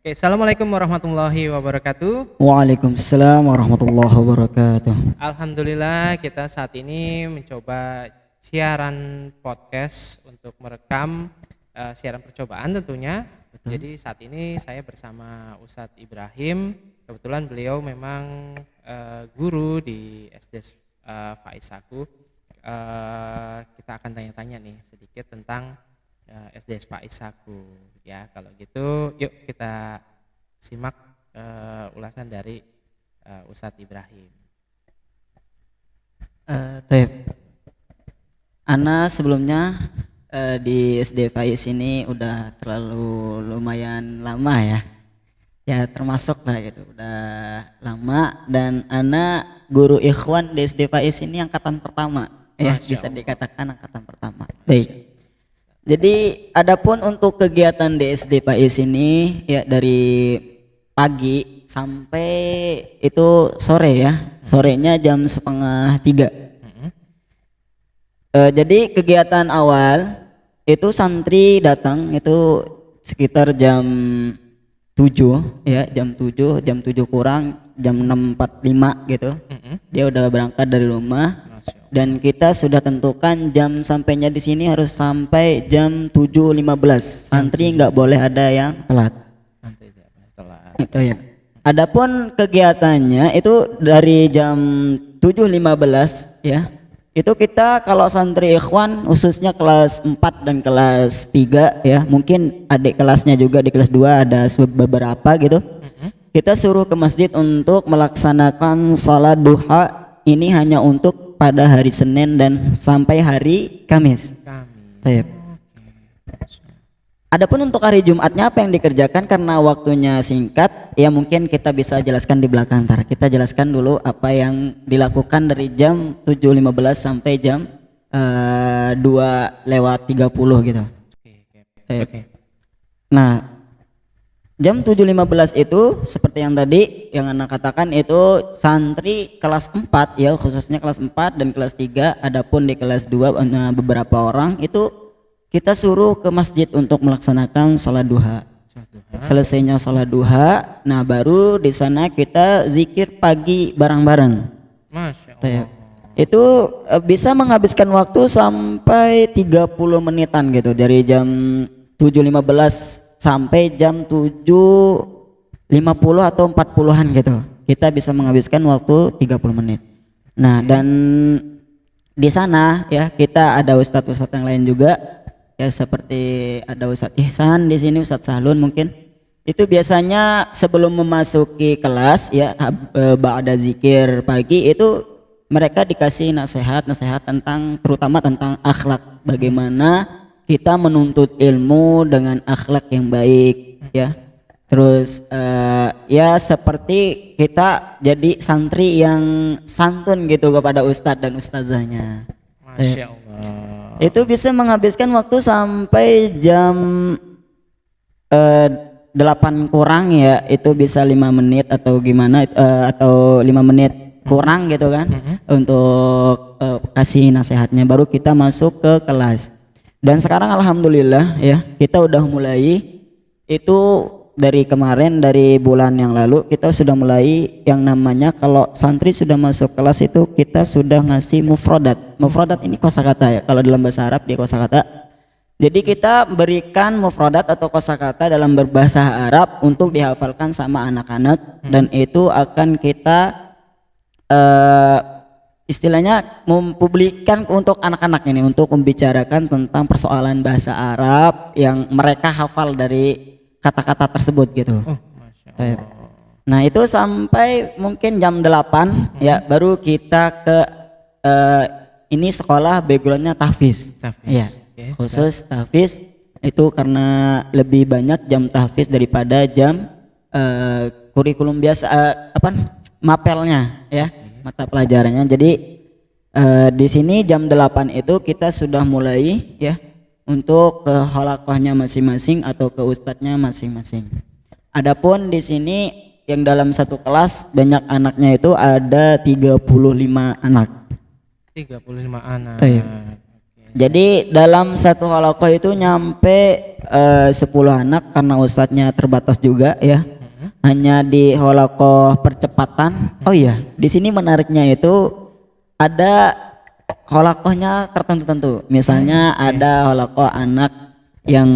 Oke, Assalamualaikum warahmatullahi wabarakatuh. Waalaikumsalam warahmatullahi wabarakatuh. Alhamdulillah kita saat ini mencoba siaran podcast untuk merekam siaran percobaan tentunya. Betul. Jadi saat ini saya bersama Ustadz Ibrahim. Kebetulan beliau memang guru di SD Faisaku. Kita akan tanya-tanya nih sedikit tentang SD Faisaku. Ya, kalau gitu yuk kita simak ulasan dari Ustadz Ibrahim. Taib. Ana sebelumnya di SD Faiz ini udah terlalu lumayan lama ya. Ya termasuk lah gitu, udah lama dan Ana guru ikhwan di SD Faiz ini angkatan pertama. Ya, Masya bisa Allah. dikatakan angkatan pertama. Baik. Jadi adapun untuk kegiatan di SD Faiz ini ya dari pagi sampai itu sore ya, sorenya jam 2:30. Jadi kegiatan awal itu santri datang itu sekitar jam 7 ya, jam 7 kurang, jam 6:45 gitu. Dia udah berangkat dari rumah. Masya Allah. Dan kita sudah tentukan jam sampainya di sini harus sampai jam 7:15. Santri nggak boleh ada yang telat. Nanti tidak boleh telat. Itu ya. Adapun kegiatannya itu dari jam 7:15 ya. Itu kita kalau santri ikhwan khususnya kelas 4 dan kelas 3 ya, mungkin adik kelasnya juga di kelas 2 ada beberapa gitu. Kita suruh ke masjid untuk melaksanakan salat duha ini hanya untuk pada hari Senin dan sampai hari Kamis. Kami. Taib. Adapun untuk hari Jumatnya apa yang dikerjakan karena waktunya singkat, ya mungkin kita bisa jelaskan di belakang. Ntar kita jelaskan dulu apa yang dilakukan dari jam 7:15 sampai jam 2:30 gitu. Oke. Nah, jam 7:15 itu seperti yang tadi yang anak katakan itu santri kelas 4 ya, khususnya kelas 4 dan kelas 3. Adapun di kelas 2 beberapa orang itu kita suruh ke masjid untuk melaksanakan sholat duha. Selesainya sholat duha, nah baru di sana kita zikir pagi bareng-bareng. Masya Taib. Allah. Itu bisa menghabiskan waktu sampai 30 menitan gitu, dari jam 7:15 sampai jam 7:50 atau 40-an gitu. Kita bisa menghabiskan waktu 30 menit. Nah, dan di sana ya kita ada ustadz-ustadz yang lain juga. Ya seperti ada Ustadz Ihsan di sini, Ustadz Sahlun mungkin. Itu biasanya sebelum memasuki kelas ya ba'da zikir pagi itu mereka dikasih nasihat tentang, terutama tentang akhlak, bagaimana kita menuntut ilmu dengan akhlak yang baik ya. Terus ya seperti kita jadi santri yang santun gitu kepada ustadz dan ustazahnya. Masya Allah. Itu bisa menghabiskan waktu sampai jam 8 kurang ya, itu bisa 5 menit atau gimana atau 5 menit kurang gitu kan, untuk kasih nasihatnya baru kita masuk ke kelas. Dan sekarang alhamdulillah ya kita udah mulai itu dari kemarin, dari bulan yang lalu kita sudah mulai yang namanya kalau santri sudah masuk kelas itu kita sudah ngasih mufradat. Mufradat ini kosakata ya, kalau dalam bahasa Arab dia kosakata. Jadi kita berikan mufradat atau kosakata dalam berbahasa Arab untuk dihafalkan sama anak-anak, dan itu akan kita istilahnya mempublikkan untuk anak-anak ini untuk membicarakan tentang persoalan bahasa Arab yang mereka hafal dari kata-kata tersebut gitu. Oh, Masya Allah. Nah itu sampai mungkin jam 8 ya baru kita ke ini sekolah backgroundnya tahfiz. Tahfiz. Ya, Oke, khusus tahfiz itu karena lebih banyak jam tahfiz daripada jam kurikulum biasa mapelnya ya, mata pelajarannya. Jadi di sini jam 8 itu kita sudah mulai ya untuk ke halakohnya masing-masing atau ke ustadznya masing-masing. Adapun di sini yang dalam satu kelas banyak anaknya itu ada 35 anak. 35 anak. Taib. Oke, Jadi dalam satu halakoh itu nyampe 10 anak karena ustadznya terbatas juga ya. Hanya di halakoh percepatan. Oh iya, di sini menariknya itu ada halakohnya tertentu-tentu. Misalnya ada halakoh anak yang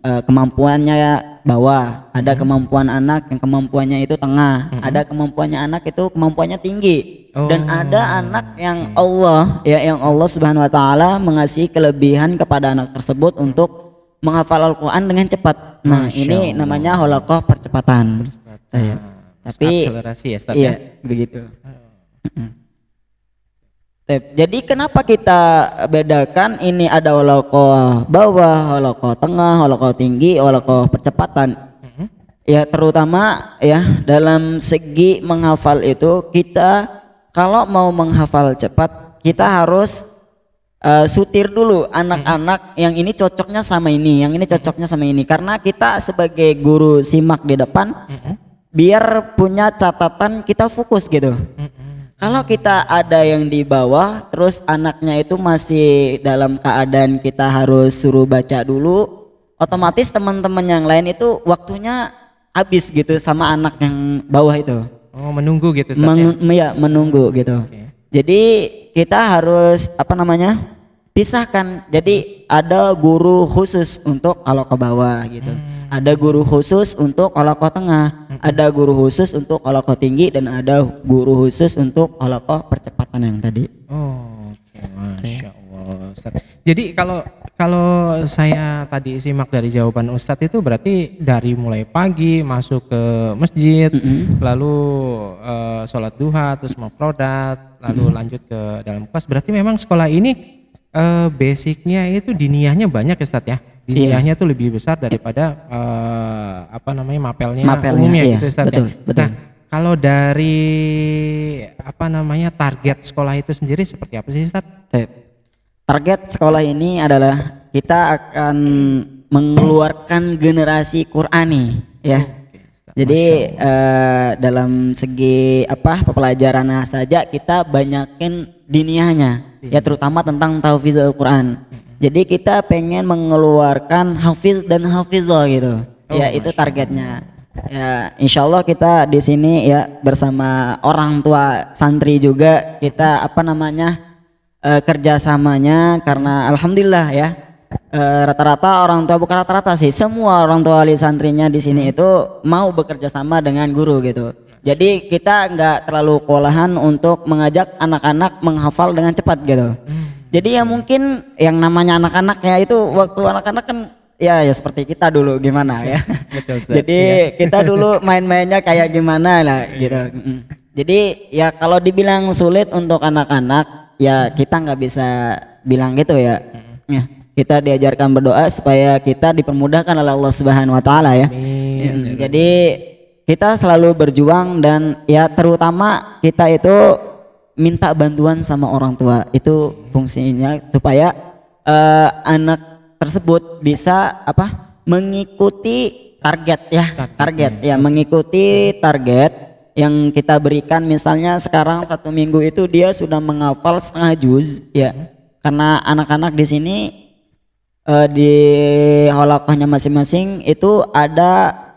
kemampuannya bawah, ada kemampuan anak yang kemampuannya itu tengah, ada kemampuannya anak itu kemampuannya tinggi, dan ada anak yang Allah ya, yang Allah Subhanahu Wa Taala mengasihi kelebihan kepada anak tersebut untuk menghafal Al-Quran dengan cepat. Nah, ini namanya halakoh percepatan. Tapi akselerasi ya, Ustaz, iya, begitu. Jadi kenapa kita bedakan ini ada halakoh bawah, halakoh tengah, halakoh tinggi, halakoh percepatan? Ya terutama ya dalam segi menghafal itu, kita kalau mau menghafal cepat kita harus sutir dulu anak-anak yang ini cocoknya sama ini, yang ini cocoknya sama ini, karena kita sebagai guru simak di depan biar punya catatan, kita fokus gitu. Kalau kita ada yang di bawah, terus anaknya itu masih dalam keadaan kita harus suruh baca dulu, otomatis teman-teman yang lain itu waktunya habis gitu sama anak yang bawah itu. Oh, menunggu gitu, Ustaz, ya, menunggu gitu. Jadi kita harus pisahkan. Jadi ada guru khusus untuk halakoh bawah gitu. Ada guru khusus untuk halakoh tengah, ada guru khusus untuk halakoh tinggi, dan ada guru khusus untuk halakoh percepatan yang tadi. Oh, oke, Masya Allah, Ustaz. Jadi kalau saya tadi simak dari jawaban Ustadz itu berarti dari mulai pagi masuk ke masjid, lalu sholat duha, terus mufrodat, lalu lanjut ke dalam kelas. Berarti memang sekolah ini basicnya itu diniyahnya banyak ya, Ustadz ya? Diniyahnya tuh lebih besar daripada mapelnya umumnya iya, gitu, Ustadz, betul, ya? betul. Nah, kalau dari target sekolah itu sendiri seperti apa sih, Ustadz? Target sekolah ini adalah kita akan mengeluarkan generasi Qur'ani ya. Jadi dalam segi pelajarannya saja kita banyakin diniyahnya ya, terutama tentang tahfizul Quran. Jadi kita pengen mengeluarkan hafiz dan hafizah gitu. Ya itu targetnya. Ya insya Allah kita di sini ya bersama orang tua santri juga kita kerjasamanya, karena alhamdulillah ya rata-rata orang tua, bukan rata-rata sih, semua orang tua wali santrinya di sini itu mau bekerja sama dengan guru gitu. Jadi kita nggak terlalu kewalahan untuk mengajak anak-anak menghafal dengan cepat gitu. Jadi ya mungkin yang namanya anak-anak ya itu waktu anak-anak kan ya seperti kita dulu gimana ya. Betul, Jadi kita dulu main-mainnya kayak gimana lah gitu. Jadi ya kalau dibilang sulit untuk anak-anak ya kita nggak bisa bilang gitu ya. Ya, kita diajarkan berdoa supaya kita dipermudahkan oleh Allah Subhanahu Wa Taala ya. Jadi kita selalu berjuang, dan ya terutama kita itu minta bantuan sama orang tua, itu fungsinya supaya anak tersebut bisa mengikuti target ya, mengikuti target yang kita berikan. Misalnya sekarang 1 minggu itu dia sudah menghafal setengah juz ya, karena anak-anak di sini di halakohnya masing-masing itu ada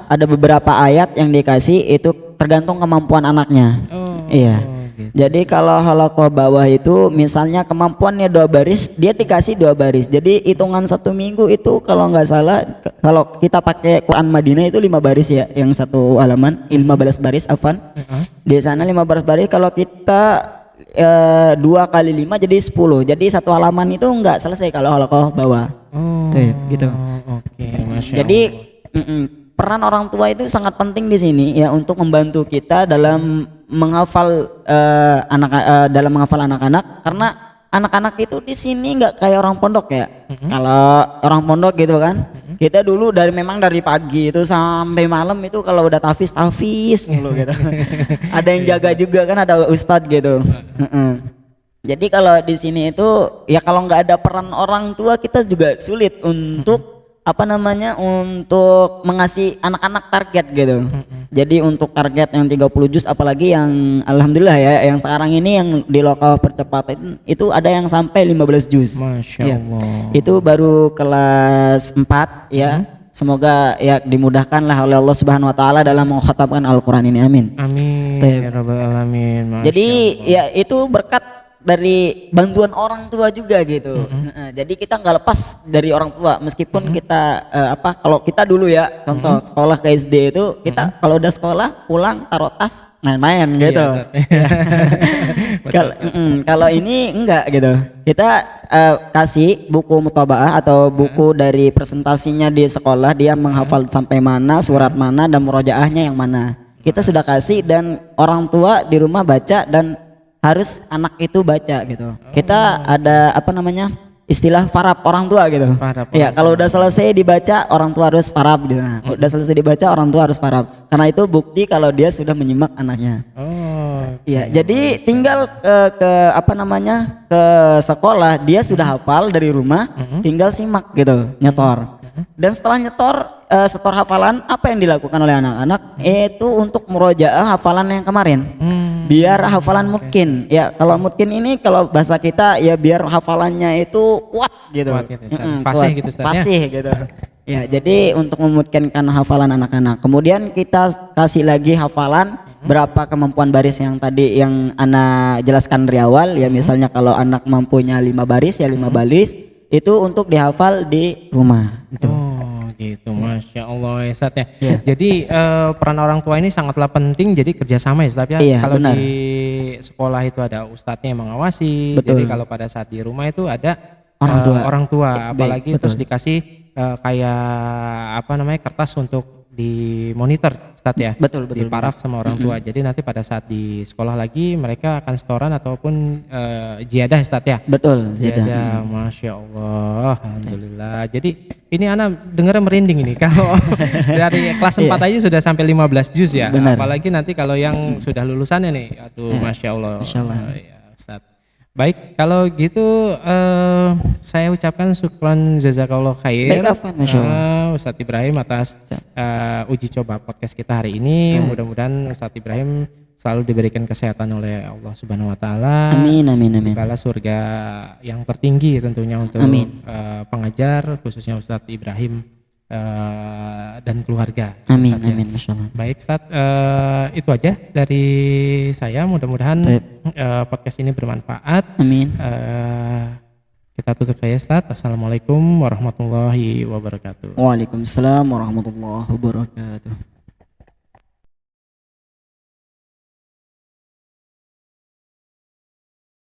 ada beberapa ayat yang dikasih, itu tergantung kemampuan anaknya. Iya. Gitu. Jadi kalau halakoh bawah itu misalnya kemampuannya 2 baris, dia dikasih 2 baris. Jadi hitungan 1 minggu itu kalau nggak salah, kalau kita pakai Quran Madinah itu 5 baris ya, yang 1 halaman 15 baris afan. Di sana 15 baris, kalau kita 2 kali 5 jadi 10. Jadi 1 halaman itu nggak selesai kalau halakoh bawah. Gitu. Jadi peran orang tua itu sangat penting di sini ya, untuk membantu kita dalam menghafal dalam menghafal anak-anak, karena anak-anak itu di sini nggak kayak orang pondok ya. Kalau orang pondok gitu kan, kita dulu memang dari pagi itu sampai malam itu kalau udah tahfiz dulu gitu. Ada yang jaga juga kan, ada ustadz gitu. Jadi kalau di sini itu ya kalau nggak ada peran orang tua, kita juga sulit untuk apa namanya, untuk mengasih anak-anak target gitu. Jadi untuk target yang 30 juz, apalagi yang alhamdulillah ya yang sekarang ini yang di lokal percepatan itu ada yang sampai 15 juz. Masya Iya. Allah. Itu baru kelas 4 ya. Semoga ya dimudahkan lah oleh Allah Subhanahu wa taala dalam mengkhatamkan Al-Qur'an ini. Amin. Amin Baik. ya rabbal alamin. Masya Jadi Allah. ya itu berkat dari bantuan orang tua juga gitu. Jadi kita nggak lepas dari orang tua meskipun kita kalau kita dulu ya contoh sekolah ke SD itu kita kalau udah sekolah pulang taruh tas main-main gitu. Iya, Ustaz. Betul, Kalau Ustaz. kalau ini enggak gitu. Kita kasih buku muthabaah atau buku dari presentasinya di sekolah, dia menghafal sampai mana, surat mana, dan murojaahnya yang mana. Kita sudah kasih dan orang tua di rumah baca dan harus anak itu baca gitu. Kita ada apa namanya, istilah farab orang tua gitu. Farab Ya orang kalau udah selesai dibaca orang tua harus farab gitu. Nah, udah selesai dibaca orang tua harus farab. Karena itu bukti kalau dia sudah menyimak anaknya. Oh, Iya, jadi tinggal ke apa namanya, ke sekolah dia sudah hafal dari rumah, tinggal simak gitu, nyetor. Dan setelah nyetor, setor hafalan, apa yang dilakukan oleh anak-anak? Itu untuk murojaah hafalan yang kemarin. Biar hafalan mungkin, ya kalau mungkin ini kalau bahasa kita ya biar hafalannya itu kuat gitu. Kuat gitu, Ustaz. Fasih Kuat, gitu, Ustaz, ya? fasih gitu. Ya, jadi untuk memudahkan hafalan anak-anak. Kemudian kita kasih lagi hafalan berapa kemampuan baris yang tadi yang anak jelaskan dari awal ya, misalnya kalau anak mampunya 5 baris ya 5 baris itu untuk dihafal di rumah gitu. Oh gitu, Masya Allah ya Ustaz ya. Iya. Jadi peran orang tua ini sangatlah penting, jadi kerjasama ya Ustaz ya. Iya, Kalau benar. di sekolah itu ada ustadznya yang mengawasi, Betul. jadi kalau pada saat di rumah itu ada Orang tua. orang tua, Baik, apalagi betul. terus dikasih kayak apa namanya kertas untuk dimonitor Ustaz ya. Betul, betul, Diparaf sama orang tua. Jadi nanti pada saat di sekolah lagi mereka akan setoran ataupun jiadah Ustaz ya. Betul, Zida. Ada, Masya Allah, Alhamdulillah. Jadi ini anak dengarnya merinding ini kalau dari kelas 4 aja sudah sampai 15 juz ya. Benar. Apalagi nanti kalau yang sudah lulusannya nih, aduh Masya Allah. Masya Allah. Ya, Ustaz. Baik, kalau gitu saya ucapkan syukran jazakallah khair. Baik, afwan, Masya Allah. Ustadz Ibrahim atas uji coba podcast kita hari ini. Mudah-mudahan Ustadz Ibrahim selalu diberikan kesehatan oleh Allah Subhanahu wa taala. Amin, amin, amin. Balas surga yang tertinggi tentunya untuk Amin. pengajar khususnya Ustadz Ibrahim dan keluarga. Amin, Ustadz, ya. amin, Masya Allah. Baik Ustadz, itu aja dari saya. Mudah-mudahan Baik. podcast ini bermanfaat. Amin. Kita tutup saja Ustadz. Assalamualaikum warahmatullahi wabarakatuh. Waalaikumsalam warahmatullahi wabarakatuh.